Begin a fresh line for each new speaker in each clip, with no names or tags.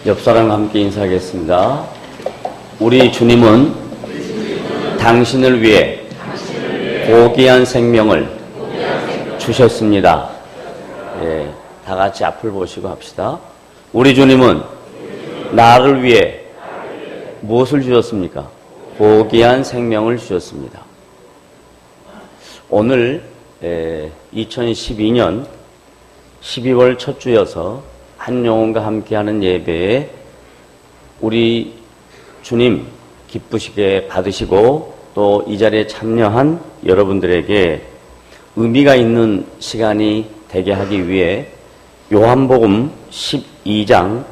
옆 사람과 함께 인사하겠습니다. 우리 주님은 당신을 위해 고귀한 생명을 주셨습니다. 예, 다 같이 앞을 보시고 합시다. 우리 주님은 나를 위해 무엇을 주셨습니까? 고귀한 생명을 주셨습니다. 오늘 2012년 12월 첫 주여서 한영혼과 함께하는 예배에 우리 주님 기쁘시게 받으시고 또 이 자리에 참여한 여러분들에게 의미가 있는 시간이 되게 하기 위해 요한복음 12장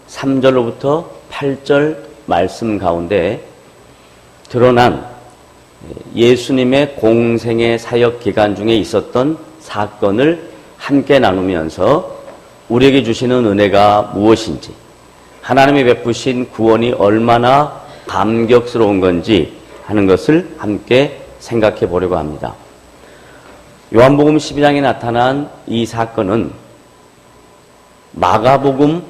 3절로부터 8절 말씀 가운데 드러난 예수님의 공생의 사역 기간 중에 있었던 사건을 함께 나누면서 우리에게 주시는 은혜가 무엇인지, 하나님이 베푸신 구원이 얼마나 감격스러운 건지 하는 것을 함께 생각해 보려고 합니다. 요한복음 12장에 나타난 이 사건은 마가복음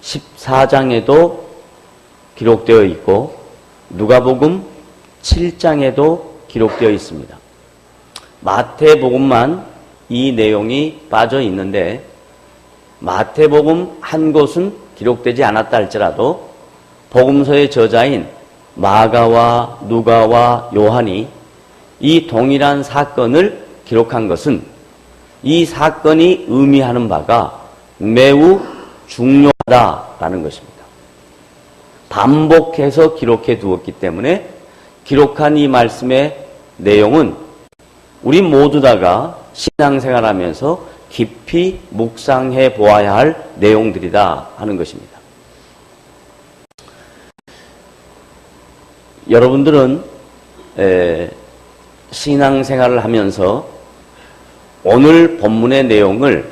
14장에도 기록되어 있고 누가복음 7장에도 기록되어 있습니다. 마태복음만 이 내용이 빠져 있는데 마태복음 한 곳은 기록되지 않았다 할지라도 복음서의 저자인 마가와 누가와 요한이 이 동일한 사건을 기록한 것은 이 사건이 의미하는 바가 매우 중요하다라는 것입니다. 반복해서 기록해 두었기 때문에 기록한 이 말씀의 내용은 우리 모두 다가 신앙생활하면서 깊이 묵상해 보아야 할 내용들이다 하는 것입니다. 여러분들은 신앙생활을 하면서 오늘 본문의 내용을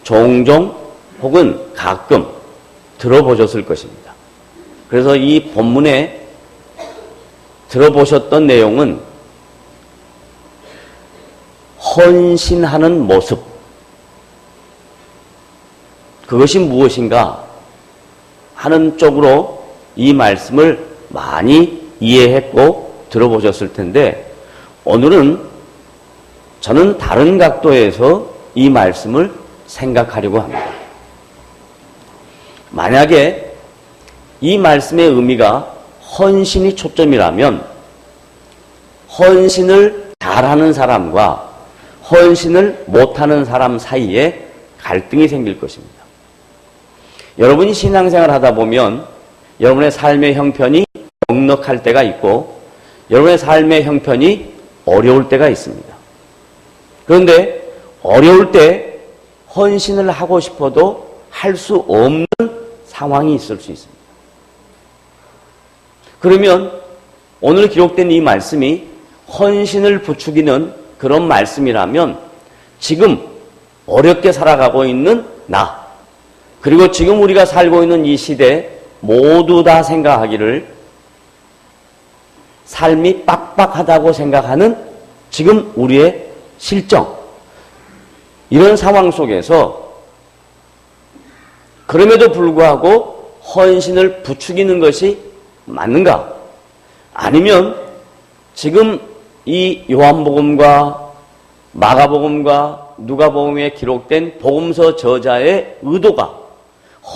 종종 혹은 가끔 들어보셨을 것입니다. 그래서 이 본문에 들어보셨던 내용은 헌신하는 모습, 그것이 무엇인가 하는 쪽으로 이 말씀을 많이 이해했고 들어보셨을 텐데 오늘은 저는 다른 각도에서 이 말씀을 생각하려고 합니다. 만약에 이 말씀의 의미가 헌신이 초점이라면 헌신을 잘하는 사람과 헌신을 못하는 사람 사이에 갈등이 생길 것입니다. 여러분이 신앙생활 하다 보면 여러분의 삶의 형편이 넉넉할 때가 있고 여러분의 삶의 형편이 어려울 때가 있습니다. 그런데 어려울 때 헌신을 하고 싶어도 할 수 없는 상황이 있을 수 있습니다. 그러면 오늘 기록된 이 말씀이 헌신을 부추기는 그런 말씀이라면 지금 어렵게 살아가고 있는 나, 그리고 지금 우리가 살고 있는 이 시대 모두 다 생각하기를 삶이 빡빡하다고 생각하는 지금 우리의 실정, 이런 상황 속에서 그럼에도 불구하고 헌신을 부추기는 것이 맞는가? 아니면 지금 이 요한복음과 마가복음과 누가복음에 기록된 복음서 저자의 의도가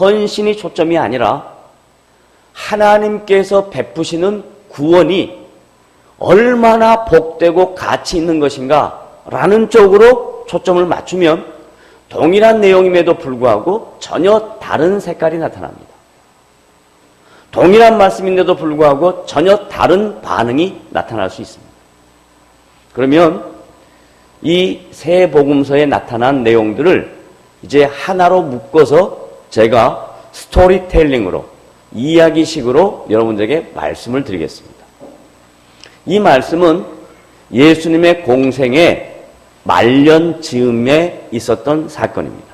헌신이 초점이 아니라 하나님께서 베푸시는 구원이 얼마나 복되고 가치 있는 것인가 라는 쪽으로 초점을 맞추면 동일한 내용임에도 불구하고 전혀 다른 색깔이 나타납니다. 동일한 말씀인데도 불구하고 전혀 다른 반응이 나타날 수 있습니다. 그러면 이 세 복음서에 나타난 내용들을 이제 하나로 묶어서 제가 스토리텔링으로, 이야기식으로 여러분들에게 말씀을 드리겠습니다. 이 말씀은 예수님의 공생의 말년 즈음에 있었던 사건입니다.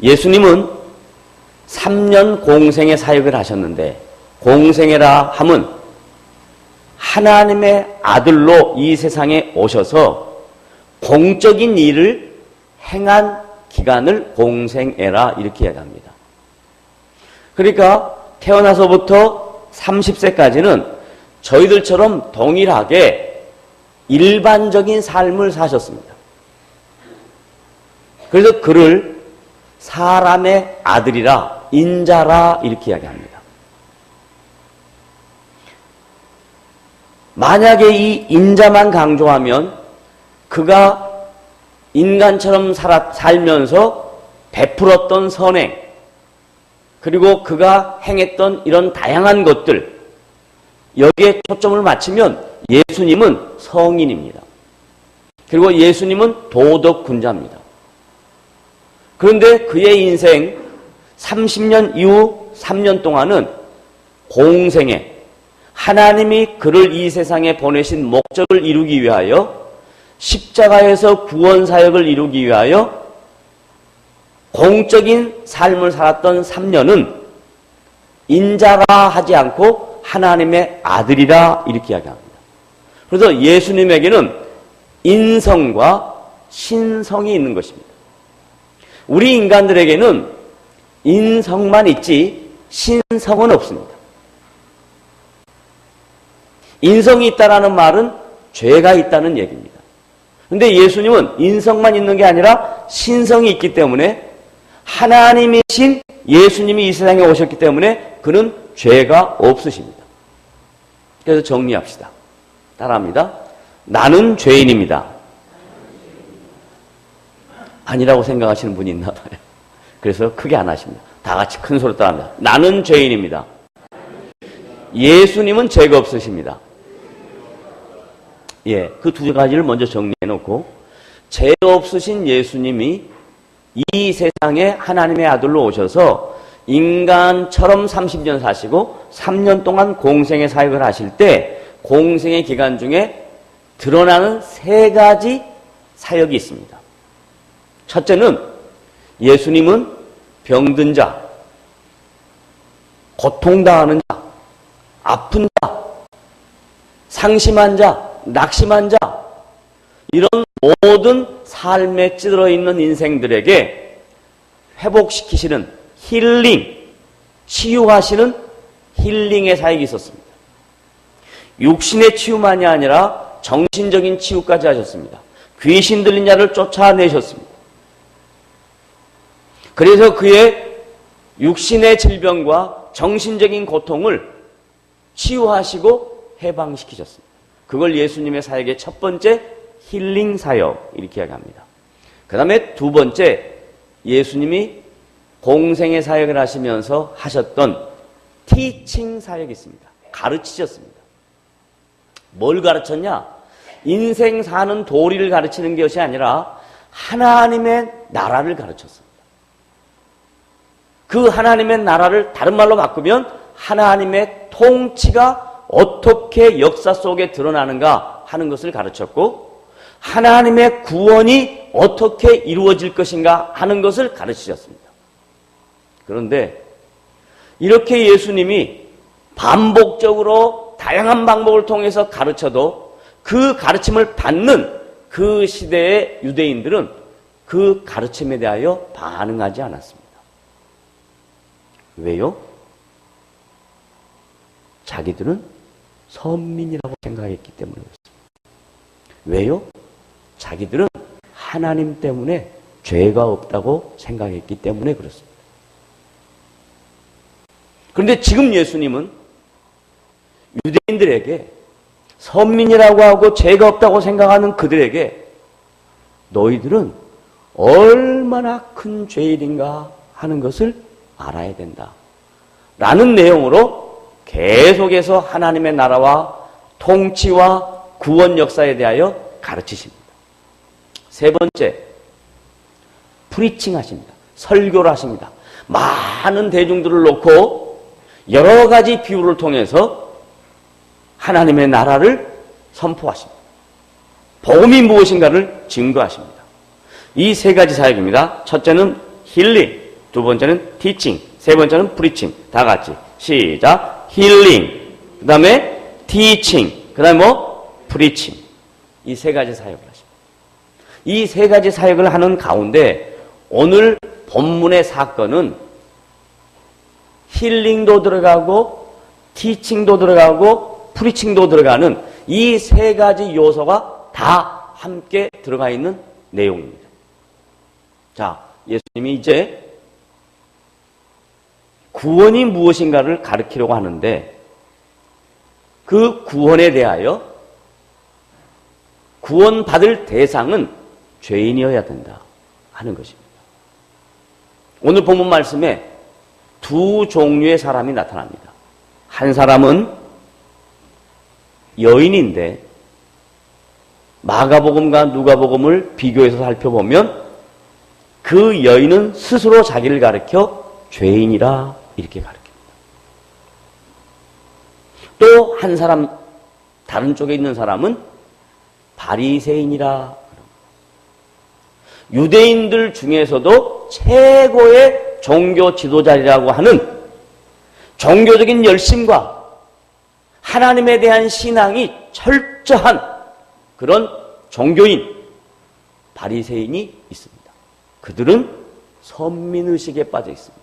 예수님은 3년 공생의 사역을 하셨는데 공생애라 함은 하나님의 아들로 이 세상에 오셔서 공적인 일을 행한 기간을 공생애라 이렇게 이야기합니다. 그러니까 태어나서부터 30세까지는 저희들처럼 동일하게 일반적인 삶을 사셨습니다. 그래서 그를 사람의 아들이라, 인자라 이렇게 이야기합니다. 만약에 이 인자만 강조하면 그가 인간처럼 살면서 베풀었던 선행, 그리고 그가 행했던 이런 다양한 것들, 여기에 초점을 맞추면 예수님은 성인입니다. 그리고 예수님은 도덕군자입니다. 그런데 그의 인생 30년 이후 3년 동안은 공생에 하나님이 그를 이 세상에 보내신 목적을 이루기 위하여 십자가에서 구원사역을 이루기 위하여 공적인 삶을 살았던 3년은 인자라 하지 않고 하나님의 아들이라 이렇게 이야기합니다. 그래서 예수님에게는 인성과 신성이 있는 것입니다. 우리 인간들에게는 인성만 있지 신성은 없습니다. 인성이 있다라는 말은 죄가 있다는 얘기입니다. 그런데 예수님은 인성만 있는 게 아니라 신성이 있기 때문에 하나님이신 예수님이 이 세상에 오셨기 때문에 그는 죄가 없으십니다. 그래서 정리합시다. 따라합니다. 나는 죄인입니다. 아니라고 생각하시는 분이 있나 봐요. 그래서 크게 안 하십니다. 다 같이 큰 소리로 따라합니다. 나는 죄인입니다. 예수님은 죄가 없으십니다. 예, 그 두 가지를 먼저 정리해 놓고, 죄 없으신 예수님이 이 세상에 하나님의 아들로 오셔서 인간처럼 30년 사시고 3년 동안 공생의 사역을 하실 때 공생의 기간 중에 드러나는 세 가지 사역이 있습니다. 첫째는 예수님은 병든 자, 고통당하는 자, 아픈 자, 상심한 자, 낙심한 자, 이런 모든 삶에 찌들어 있는 인생들에게 회복시키시는 힐링, 치유하시는 힐링의 사역이 있었습니다. 육신의 치유만이 아니라 정신적인 치유까지 하셨습니다. 귀신 들린 자를 쫓아내셨습니다. 그래서 그의 육신의 질병과 정신적인 고통을 치유하시고 해방시키셨습니다. 그걸 예수님의 사역의 첫 번째 힐링 사역 이렇게 이야기합니다. 그 다음에 두 번째, 예수님이 공생의 사역을 하시면서 하셨던 티칭 사역이 있습니다. 가르치셨습니다. 뭘 가르쳤냐? 인생 사는 도리를 가르치는 것이 아니라 하나님의 나라를 가르쳤습니다. 그 하나님의 나라를 다른 말로 바꾸면 하나님의 통치가 어떻게 역사 속에 드러나는가 하는 것을 가르쳤고, 하나님의 구원이 어떻게 이루어질 것인가 하는 것을 가르치셨습니다. 그런데 이렇게 예수님이 반복적으로 다양한 방법을 통해서 가르쳐도 그 가르침을 받는 그 시대의 유대인들은 그 가르침에 대하여 반응하지 않았습니다. 왜요? 자기들은 선민이라고 생각했기 때문에 그렇습니다. 왜요? 자기들은 하나님 때문에 죄가 없다고 생각했기 때문에 그렇습니다. 그런데 지금 예수님은 유대인들에게, 선민이라고 하고 죄가 없다고 생각하는 그들에게 너희들은 얼마나 큰 죄인인가 하는 것을 알아야 된다 라는 내용으로 계속해서 하나님의 나라와 통치와 구원 역사에 대하여 가르치십니다. 세 번째, 프리칭 하십니다. 설교를 하십니다. 많은 대중들을 놓고 여러 가지 비유를 통해서 하나님의 나라를 선포하십니다. 복음이 무엇인가를 증거하십니다. 이 세 가지 사역입니다. 첫째는 힐링, 두 번째는 티칭, 세 번째는 프리칭. 다 같이 시작. 힐링, 그 다음에 티칭, 그 다음에 프리칭. 이 세 가지 사역을 하십니다. 이 세 가지 사역을 하는 가운데 오늘 본문의 사건은 힐링도 들어가고 티칭도 들어가고 프리칭도 들어가는 이 세 가지 요소가 다 함께 들어가 있는 내용입니다. 자, 예수님이 이제 구원이 무엇인가를 가르치려고 하는데 그 구원에 대하여 구원받을 대상은 죄인이어야 된다 하는 것입니다. 오늘 본문 말씀에 두 종류의 사람이 나타납니다. 한 사람은 여인인데 마가복음과 누가복음을 비교해서 살펴보면 그 여인은 스스로 자기를 가리켜 죄인이라 이렇게 가르칩니다. 또 한 사람, 다른 쪽에 있는 사람은 바리새인이라. 유대인들 중에서도 최고의 종교 지도자라고 하는 종교적인 열심과 하나님에 대한 신앙이 철저한 그런 종교인 바리새인이 있습니다. 그들은 선민의식에 빠져 있습니다.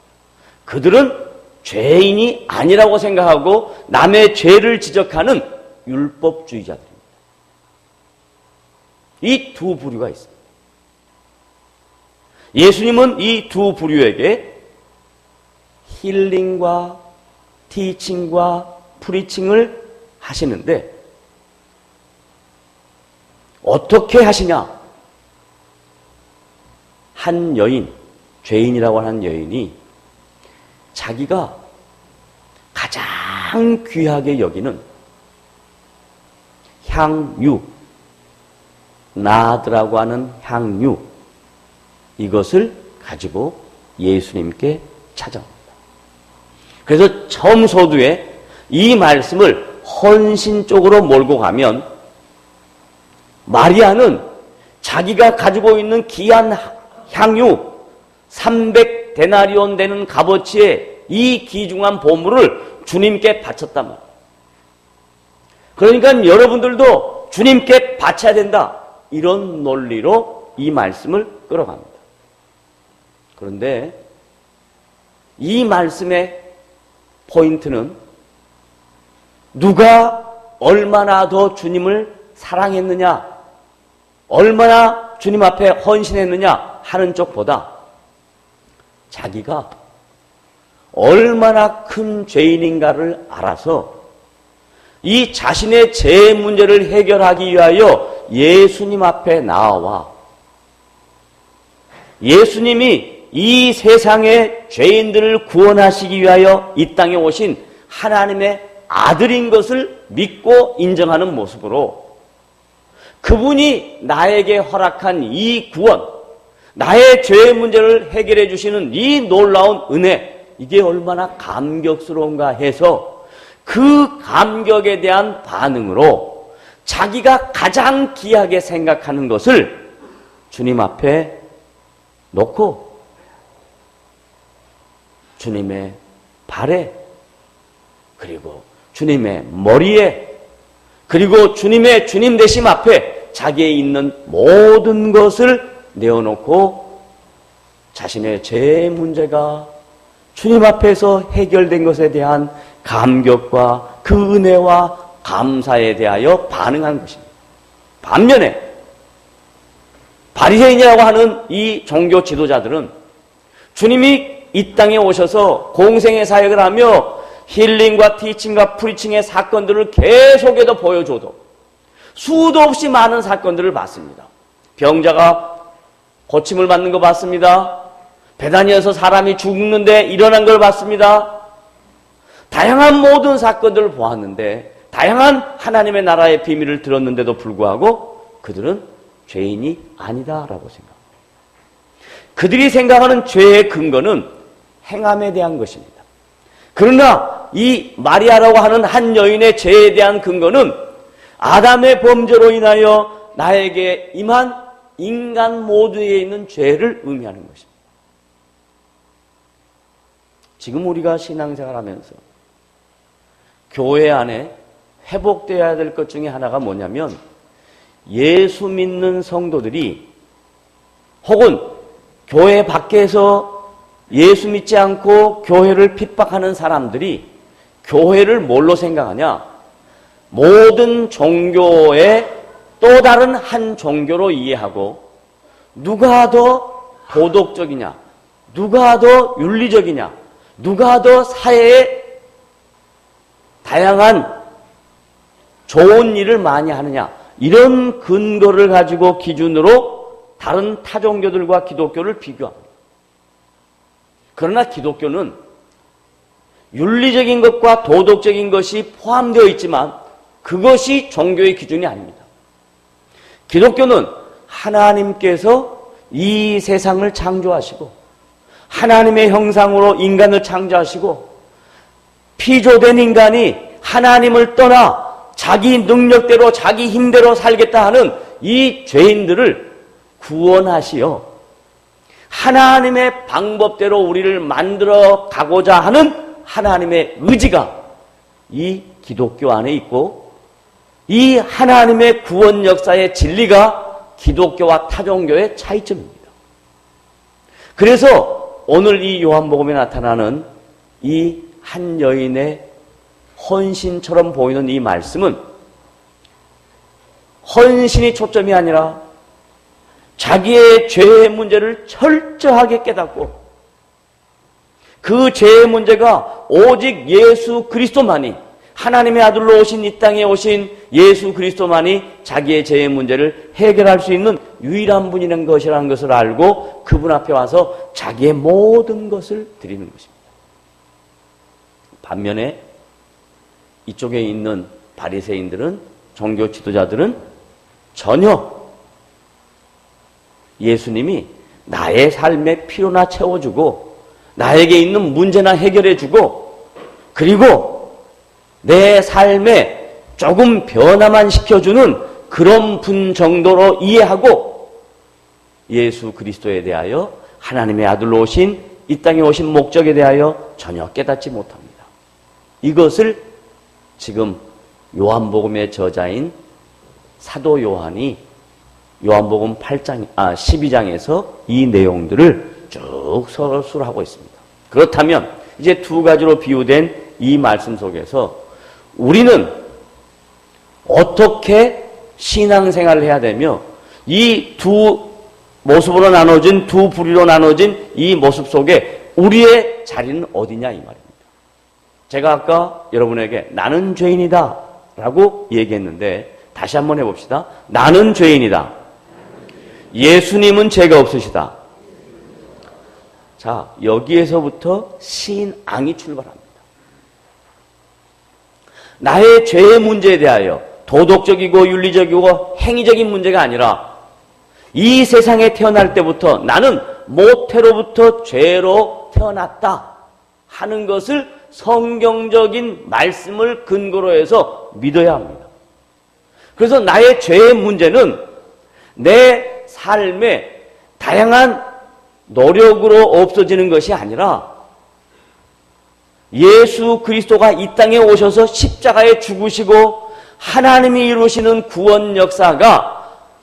그들은 죄인이 아니라고 생각하고 남의 죄를 지적하는 율법주의자들입니다. 이 두 부류가 있습니다. 예수님은 이 두 부류에게 힐링과 티칭과 프리칭을 하시는데 어떻게 하시냐? 한 여인, 죄인이라고 하는 여인이 자기가 가장 귀하게 여기는 향유, 나드라고 하는 향유, 이것을 가지고 예수님께 찾아옵니다. 그래서 처음 서두에 이 말씀을 헌신 쪽으로 몰고 가면 마리아는 자기가 가지고 있는 귀한 향유 300데나리온 되는 값어치의 이 귀중한 보물을 주님께 바쳤단 말이에요. 그러니까 여러분들도 주님께 바쳐야 된다. 이런 논리로 이 말씀을 끌어갑니다. 그런데 이 말씀의 포인트는 누가 얼마나 더 주님을 사랑했느냐, 얼마나 주님 앞에 헌신했느냐 하는 쪽보다 자기가 얼마나 큰 죄인인가를 알아서 이 자신의 죄 문제를 해결하기 위하여 예수님 앞에 나와 예수님이 이 세상의 죄인들을 구원하시기 위하여 이 땅에 오신 하나님의 아들인 것을 믿고 인정하는 모습으로 그분이 나에게 허락한 이 구원, 나의 죄의 문제를 해결해 주시는 이 놀라운 은혜, 이게 얼마나 감격스러운가 해서 그 감격에 대한 반응으로 자기가 가장 귀하게 생각하는 것을 주님 앞에 놓고 주님의 발에, 그리고 주님의 머리에, 그리고 주님의 주님 되심 앞에 자기에 있는 모든 것을 내어놓고 자신의 죄 문제가 주님 앞에서 해결된 것에 대한 감격과 그 은혜와 감사에 대하여 반응한 것입니다. 반면에 바리새인이라고 하는 이 종교 지도자들은 주님이 이 땅에 오셔서 공생의 사역을 하며 힐링과 티칭과 프리칭의 사건들을 계속해서 보여줘도 수도 없이 많은 사건들을 봤습니다. 병자가 고침을 받는 거 봤습니다. 베다니에서 사람이 죽는데 일어난 걸 봤습니다. 다양한 모든 사건들을 보았는데 다양한 하나님의 나라의 비밀을 들었는데도 불구하고 그들은 죄인이 아니다라고 생각합니다. 그들이 생각하는 죄의 근거는 행함에 대한 것입니다. 그러나 이 마리아라고 하는 한 여인의 죄에 대한 근거는 아담의 범죄로 인하여 나에게 임한 인간 모두에 있는 죄를 의미하는 것입니다. 지금 우리가 신앙생활하면서 교회 안에 회복되어야 될 것 중에 하나가 뭐냐면 예수 믿는 성도들이 혹은 교회 밖에서 예수 믿지 않고 교회를 핍박하는 사람들이 교회를 뭘로 생각하냐? 모든 종교의 또 다른 한 종교로 이해하고 누가 더 도덕적이냐? 누가 더 윤리적이냐? 누가 더 사회에 다양한 좋은 일을 많이 하느냐? 이런 근거를 가지고 기준으로 다른 타종교들과 기독교를 비교합니다. 그러나 기독교는 윤리적인 것과 도덕적인 것이 포함되어 있지만 그것이 종교의 기준이 아닙니다. 기독교는 하나님께서 이 세상을 창조하시고 하나님의 형상으로 인간을 창조하시고 피조된 인간이 하나님을 떠나 자기 능력대로 자기 힘대로 살겠다 하는 이 죄인들을 구원하시어 하나님의 방법대로 우리를 만들어 가고자 하는 하나님의 의지가 이 기독교 안에 있고 이 하나님의 구원 역사의 진리가 기독교와 타종교의 차이점입니다. 그래서 오늘 이 요한복음에 나타나는 이 한 여인의 헌신처럼 보이는 이 말씀은 헌신이 초점이 아니라 자기의 죄의 문제를 철저하게 깨닫고 그 죄의 문제가 오직 예수 그리스도만이 하나님의 아들로 오신 이 땅에 오신 예수 그리스도만이 자기의 죄의 문제를 해결할 수 있는 유일한 분이라는 것을 알고 그분 앞에 와서 자기의 모든 것을 드리는 것입니다. 반면에 이쪽에 있는 바리새인들은 종교 지도자들은 전혀 예수님이 나의 삶의 필요나 채워주고 나에게 있는 문제나 해결해주고 그리고 내 삶에 조금 변화만 시켜주는 그런 분 정도로 이해하고 예수 그리스도에 대하여 하나님의 아들로 오신 이 땅에 오신 목적에 대하여 전혀 깨닫지 못합니다. 이것을 지금 요한복음의 저자인 사도 요한이 요한복음 12장에서 이 내용들을 쭉 서술하고 있습니다. 그렇다면 이제 두 가지로 비유된 이 말씀 속에서 우리는 어떻게 신앙생활을 해야 되며 이 두 모습으로 나눠진 두 부류로 나눠진 이 모습 속에 우리의 자리는 어디냐 이 말입니다. 제가 아까 여러분에게 나는 죄인이다 라고 얘기했는데 다시 한번 해봅시다. 나는 죄인이다. 예수님은 죄가 없으시다. 자, 여기에서부터 신앙이 출발합니다. 나의 죄의 문제에 대하여 도덕적이고 윤리적이고 행위적인 문제가 아니라 이 세상에 태어날 때부터 나는 모태로부터 죄로 태어났다 하는 것을 성경적인 말씀을 근거로 해서 믿어야 합니다. 그래서 나의 죄의 문제는 내 삶의 다양한 노력으로 없어지는 것이 아니라 예수 그리스도가 이 땅에 오셔서 십자가에 죽으시고 하나님이 이루시는 구원 역사가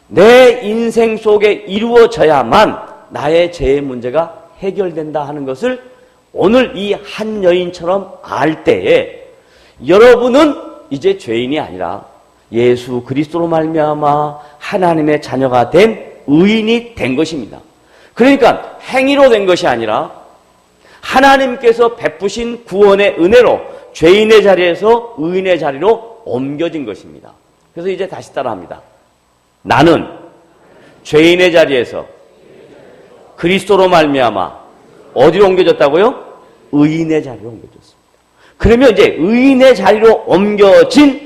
내 인생 속에 이루어져야만 나의 죄의 문제가 해결된다 하는 것을 오늘 이 한 여인처럼 알 때에 여러분은 이제 죄인이 아니라 예수 그리스도로 말미암아 하나님의 자녀가 된 의인이 된 것입니다. 그러니까 행위로 된 것이 아니라 하나님께서 베푸신 구원의 은혜로 죄인의 자리에서 의인의 자리로 옮겨진 것입니다. 그래서 이제 다시 따라합니다. 나는 죄인의 자리에서 그리스도로 말미암아 어디로 옮겨졌다고요? 의인의 자리로 옮겨졌습니다. 그러면 이제 의인의 자리로 옮겨진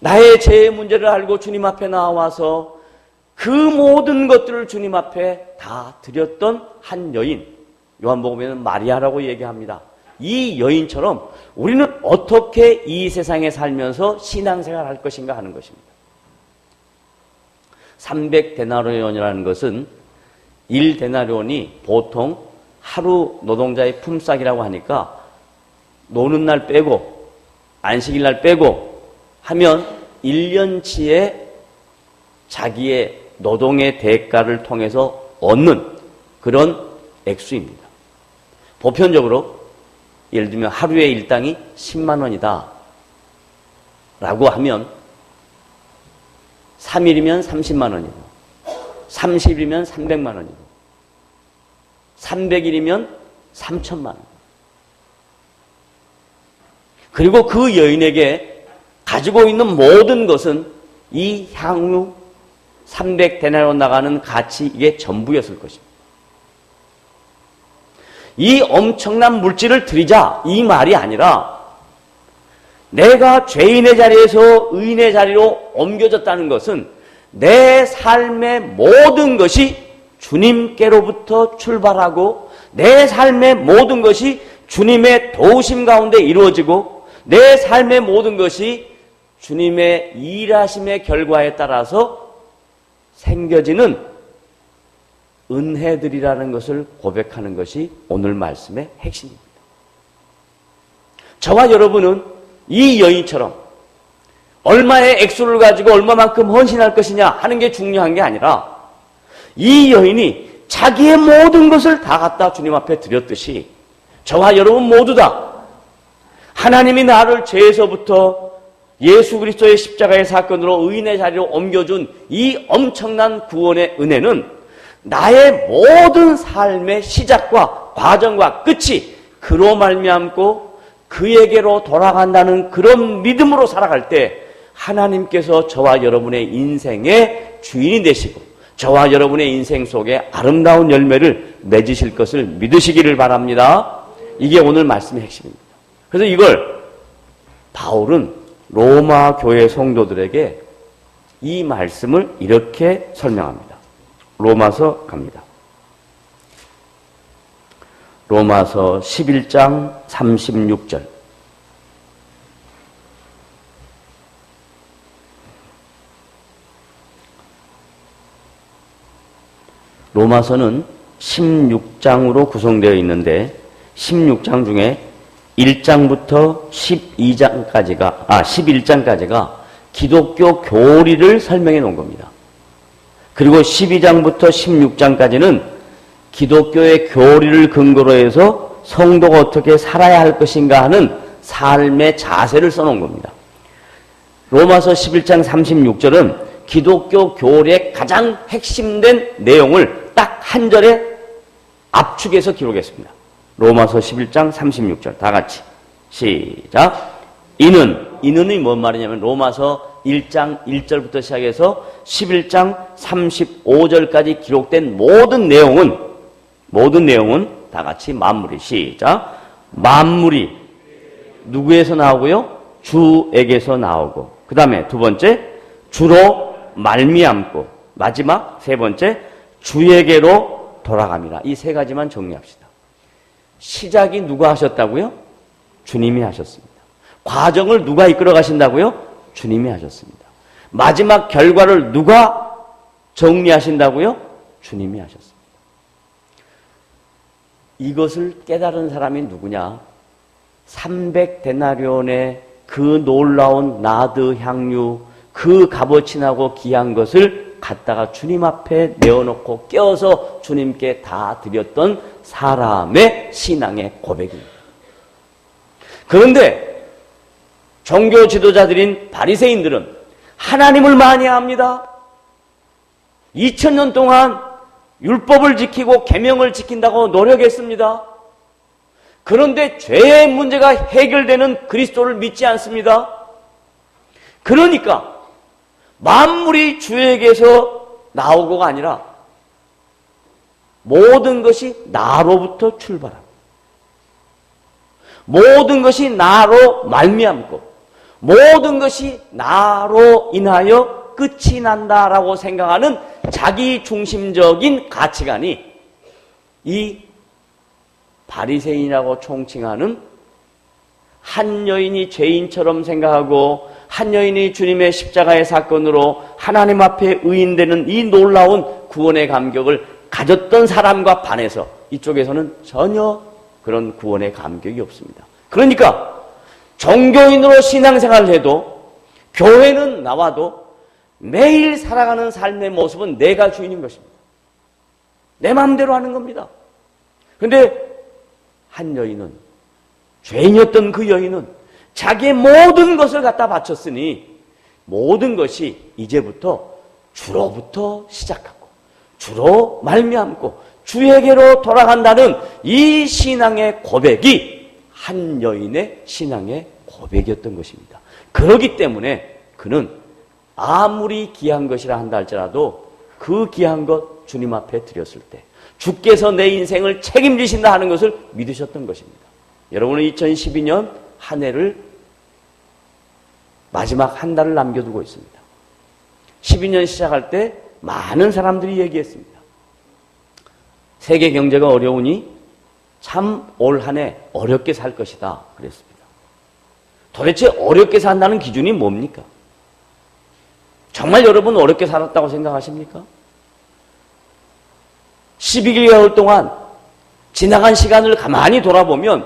나의 죄의 문제를 알고 주님 앞에 나와서 그 모든 것들을 주님 앞에 다 드렸던 한 여인, 요한복음에는 마리아라고 얘기합니다. 이 여인처럼 우리는 어떻게 이 세상에 살면서 신앙생활을 할 것인가 하는 것입니다. 300데나리온이라는 것은 1데나리온이 보통 하루 노동자의 품삯이라고 하니까 노는 날 빼고 안식일 날 빼고 하면 1년치의 자기의 노동의 대가를 통해서 얻는 그런 액수입니다. 보편적으로 예를 들면 하루에 일당이 10만 원이다 라고 하면 3일이면 30만 원이고 30일이면 300만 원이고 300일이면 3천만 원. 그리고 그 여인에게 가지고 있는 모든 것은 이 향유 300데나리온 나가는 가치, 이게 전부였을 것입니다. 이 엄청난 물질을 드리자, 이 말이 아니라 내가 죄인의 자리에서 의인의 자리로 옮겨졌다는 것은 내 삶의 모든 것이 주님께로부터 출발하고 내 삶의 모든 것이 주님의 도우심 가운데 이루어지고 내 삶의 모든 것이 주님의 일하심의 결과에 따라서 생겨지는 은혜들이라는 것을 고백하는 것이 오늘 말씀의 핵심입니다. 저와 여러분은 이 여인처럼 얼마의 액수를 가지고 얼마만큼 헌신할 것이냐 하는 게 중요한 게 아니라 이 여인이 자기의 모든 것을 다 갖다 주님 앞에 드렸듯이 저와 여러분 모두 다 하나님이 나를 죄에서부터 예수 그리스도의 십자가의 사건으로 의인의 자리로 옮겨준 이 엄청난 구원의 은혜는 나의 모든 삶의 시작과 과정과 끝이 그로 말미암고 그에게로 돌아간다는 그런 믿음으로 살아갈 때 하나님께서 저와 여러분의 인생의 주인이 되시고 저와 여러분의 인생 속에 아름다운 열매를 맺으실 것을 믿으시기를 바랍니다. 이게 오늘 말씀의 핵심입니다. 그래서 이걸 바울은 로마 교회 성도들에게 이 말씀을 이렇게 설명합니다. 로마서 갑니다. 로마서 11장 36절. 로마서는 16장으로 구성되어 있는데 16장 중에 1장부터 11장까지가 기독교 교리를 설명해 놓은 겁니다. 그리고 12장부터 16장까지는 기독교의 교리를 근거로 해서 성도가 어떻게 살아야 할 것인가 하는 삶의 자세를 써놓은 겁니다. 로마서 11장 36절은 기독교 교리의 가장 핵심된 내용을 딱 한 절에 압축해서 기록했습니다. 로마서 11장 36절 다 같이 시작. 이는이 뭔 말이냐면 로마서 1장 1절부터 시작해서 11장 35절까지 기록된 모든 내용은 다 같이 만물이 시작. 만물이 누구에서 나오고요? 주에게서 나오고, 그 다음에 두 번째 주로 말미암고, 마지막 세 번째 주에게로 돌아갑니다. 이 세 가지만 정리합시다. 시작이 누가 하셨다고요? 주님이 하셨습니다. 과정을 누가 이끌어 가신다고요? 주님이 하셨습니다. 마지막 결과를 누가 정리하신다고요? 주님이 하셨습니다. 이것을 깨달은 사람이 누구냐? 300데나리온의 그 놀라운 나드 향유, 그 값어치 나고 귀한 것을 갖다가 주님 앞에 내어놓고 껴서 주님께 다 드렸던 사람의 신앙의 고백입니다. 그런데 종교 지도자들인 바리새인들은 하나님을 만회합니다. 2000년 동안 율법을 지키고 계명을 지킨다고 노력했습니다. 그런데 죄의 문제가 해결되는 그리스도를 믿지 않습니다. 그러니까 만물이 주에게서 나오고가 아니라 모든 것이 나로부터 출발합니다. 모든 것이 나로 말미암고 모든 것이 나로 인하여 끝이 난다라고 생각하는 자기 중심적인 가치관이 이 바리새인이라고 총칭하는 한 여인이 죄인처럼 생각하고 한 여인이 주님의 십자가의 사건으로 하나님 앞에 의인되는 이 놀라운 구원의 감격을 가졌던 사람과 반해서 이쪽에서는 전혀 그런 구원의 감격이 없습니다. 그러니까 종교인으로 신앙생활을 해도 교회는 나와도 매일 살아가는 삶의 모습은 내가 주인인 것입니다. 내 마음대로 하는 겁니다. 그런데 한 여인은, 죄인이었던 그 여인은 자기의 모든 것을 갖다 바쳤으니 모든 것이 이제부터 주로부터 시작하고 주로 말미암고 주에게로 돌아간다는 이 신앙의 고백이 한 여인의 신앙의 고백이었던 것입니다. 그렇기 때문에 그는 아무리 귀한 것이라 한다 할지라도 그 귀한 것 주님 앞에 드렸을 때 주께서 내 인생을 책임지신다 하는 것을 믿으셨던 것입니다. 여러분은 2012년 한 해를 마지막 한 달을 남겨두고 있습니다. 12년 시작할 때 많은 사람들이 얘기했습니다. 세계 경제가 어려우니 참 올 한 해 어렵게 살 것이다 그랬습니다. 도대체 어렵게 산다는 기준이 뭡니까? 정말 여러분 어렵게 살았다고 생각하십니까? 12개월 동안 지나간 시간을 가만히 돌아보면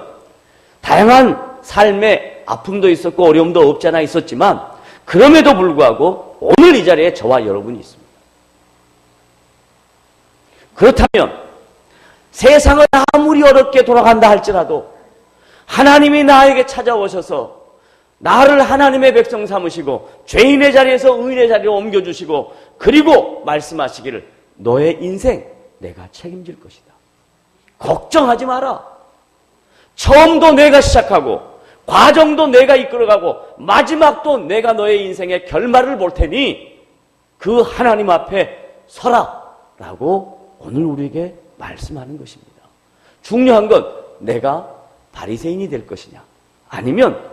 다양한 삶의 아픔도 있었고 어려움도 없지 않아 있었지만 그럼에도 불구하고 오늘 이 자리에 저와 여러분이 있습니다. 그렇다면 세상을 아무리 어렵게 돌아간다 할지라도 하나님이 나에게 찾아오셔서 나를 하나님의 백성 삼으시고 죄인의 자리에서 의인의 자리로 옮겨주시고 그리고 말씀하시기를 너의 인생 내가 책임질 것이다. 걱정하지 마라. 처음도 내가 시작하고 과정도 내가 이끌어가고 마지막도 내가 너의 인생의 결말을 볼 테니 그 하나님 앞에 서라 라고 오늘 우리에게 말씀하는 것입니다. 중요한 건 내가 바리새인이 될 것이냐 아니면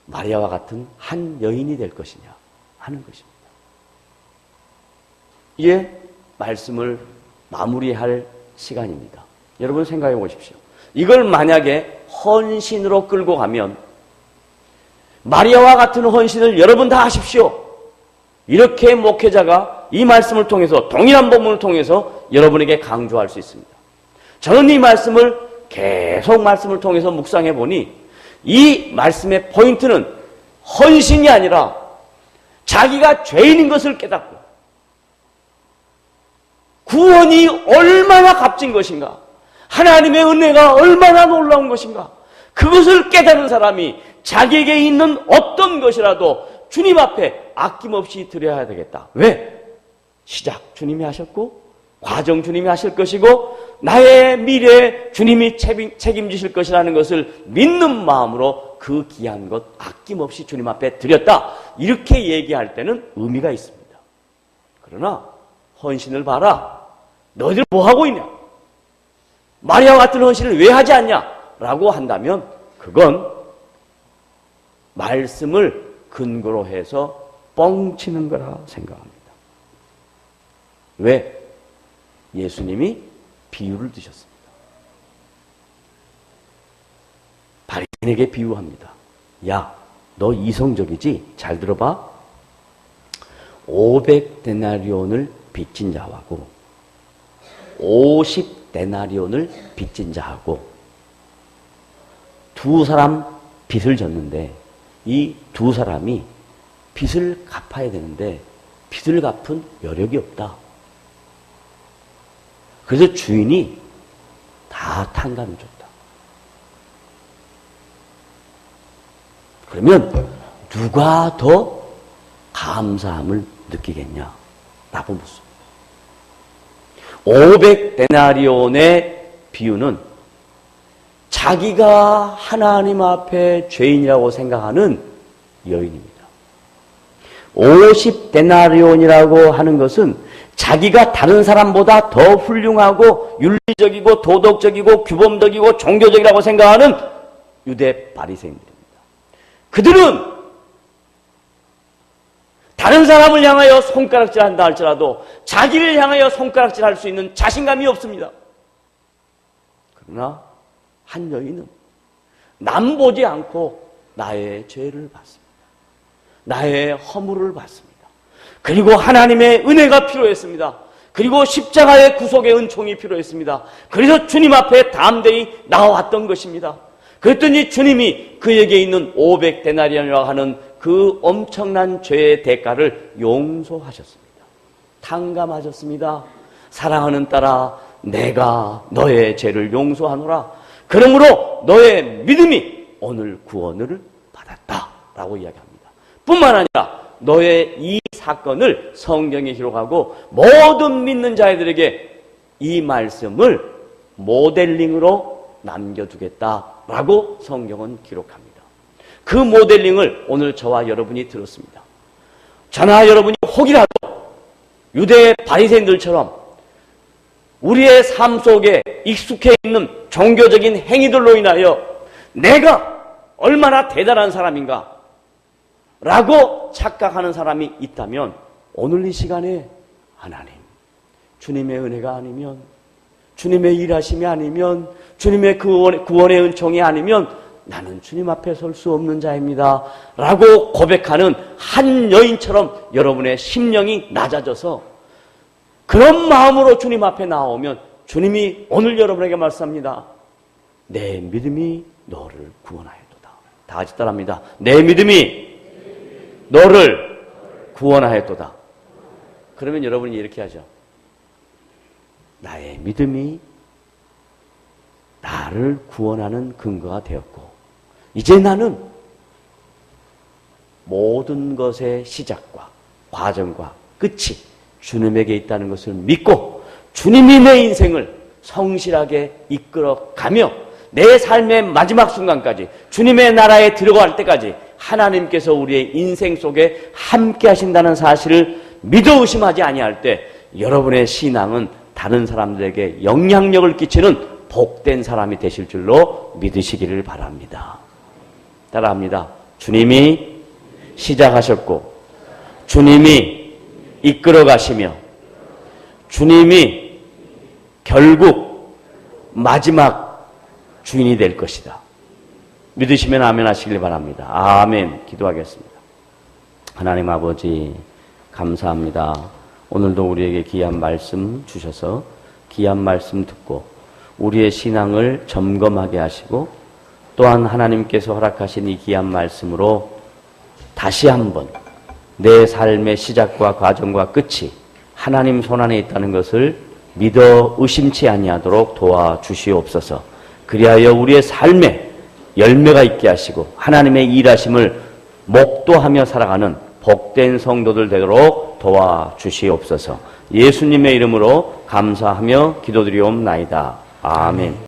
마리아와 같은 한 여인이 될 것이냐 하는 것입니다. 이제 말씀을 마무리할 시간입니다. 여러분 생각해 보십시오. 이걸 만약에 헌신으로 끌고 가면 마리아와 같은 헌신을 여러분 다 하십시오. 이렇게 목회자가 이 말씀을 통해서 동일한 본문을 통해서 여러분에게 강조할 수 있습니다. 저는 이 말씀을 계속 말씀을 통해서 묵상해 보니 이 말씀의 포인트는 헌신이 아니라 자기가 죄인인 것을 깨닫고 구원이 얼마나 값진 것인가, 하나님의 은혜가 얼마나 놀라운 것인가, 그것을 깨달은 사람이 자기에게 있는 어떤 것이라도 주님 앞에 아낌없이 드려야 되겠다. 왜? 시작 주님이 하셨고 과정 주님이 하실 것이고 나의 미래에 주님이 책임지실 것이라는 것을 믿는 마음으로 그 귀한 것 아낌없이 주님 앞에 드렸다. 이렇게 얘기할 때는 의미가 있습니다. 그러나 헌신을 봐라. 너희들 뭐 하고 있냐? 마리아와 같은 헌신을 왜 하지 않냐? 라고 한다면 그건 말씀을 근거로 해서 뻥치는 거라 생각합니다. 왜? 예수님이 비유를 드셨습니다. 바리새인에게 비유합니다. 야, 너 이성적이지? 잘 들어봐. 500데나리온을 빚진 자하고 50데나리온을 빚진 자하고 두 사람 빚을 졌는데 이 두 사람이 빚을 갚아야 되는데 빚을 갚은 여력이 없다. 그래서 주인이 다 탕감해 줬다. 그러면 누가 더 감사함을 느끼겠냐? 라고 묻습니다. 500데나리온의 비유는 자기가 하나님 앞에 죄인이라고 생각하는 여인입니다. 50데나리온이라고 하는 것은 자기가 다른 사람보다 더 훌륭하고 윤리적이고 도덕적이고 규범적이고 종교적이라고 생각하는 유대 바리새인들입니다. 그들은 다른 사람을 향하여 손가락질한다 할지라도 자기를 향하여 손가락질할 수 있는 자신감이 없습니다. 그러나 한 여인은 남 보지 않고 나의 죄를 받습니다. 나의 허물을 받습니다. 그리고 하나님의 은혜가 필요했습니다. 그리고 십자가의 구속의 은총이 필요했습니다. 그래서 주님 앞에 담대히 나와왔던 것입니다. 그랬더니 주님이 그에게 있는 500데나리온이라고 하는 그 엄청난 죄의 대가를 용서하셨습니다. 탕감하셨습니다. 사랑하는 딸아, 내가 너의 죄를 용서하노라. 그러므로 너의 믿음이 오늘 구원을 받았다 라고 이야기합니다. 뿐만 아니라 너의 이 사건을 성경에 기록하고 모든 믿는 자들에게 이 말씀을 모델링으로 남겨두겠다라고 성경은 기록합니다. 그 모델링을 오늘 저와 여러분이 들었습니다. 저나 여러분이 혹이라도 유대 바리새인들처럼 우리의 삶 속에 익숙해 있는 종교적인 행위들로 인하여 내가 얼마나 대단한 사람인가 라고 착각하는 사람이 있다면 오늘 이 시간에 하나님, 주님의 은혜가 아니면, 주님의 일하심이 아니면, 주님의 구원의 은총이 아니면 나는 주님 앞에 설 수 없는 자입니다 라고 고백하는 한 여인처럼 여러분의 심령이 낮아져서 그런 마음으로 주님 앞에 나오면 주님이 오늘 여러분에게 말씀합니다. 내 믿음이 너를 구원하였도다. 다 같이 따라합니다. 내 믿음이 너를 구원하였도다. 그러면 여러분이 이렇게 하죠. 나의 믿음이 나를 구원하는 근거가 되었고 이제 나는 모든 것의 시작과 과정과 끝이 주님에게 있다는 것을 믿고 주님이 내 인생을 성실하게 이끌어가며 내 삶의 마지막 순간까지 주님의 나라에 들어갈 때까지 하나님께서 우리의 인생 속에 함께 하신다는 사실을 믿어 의심하지 아니할 때 여러분의 신앙은 다른 사람들에게 영향력을 끼치는 복된 사람이 되실 줄로 믿으시기를 바랍니다. 따라합니다. 주님이 시작하셨고 주님이 이끌어 가시며 주님이 결국 마지막 주인이 될 것이다. 믿으시면 아멘 하시길 바랍니다. 아멘. 기도하겠습니다. 하나님 아버지 감사합니다. 오늘도 우리에게 귀한 말씀 주셔서 귀한 말씀 듣고 우리의 신앙을 점검하게 하시고 또한 하나님께서 허락하신 이 귀한 말씀으로 다시 한번 내 삶의 시작과 과정과 끝이 하나님 손안에 있다는 것을 믿어 의심치 아니하도록 도와주시옵소서. 그리하여 우리의 삶에 열매가 있게 하시고 하나님의 일하심을 목도하며 살아가는 복된 성도들 되도록 도와주시옵소서. 예수님의 이름으로 감사하며 기도드리옵나이다. 아멘.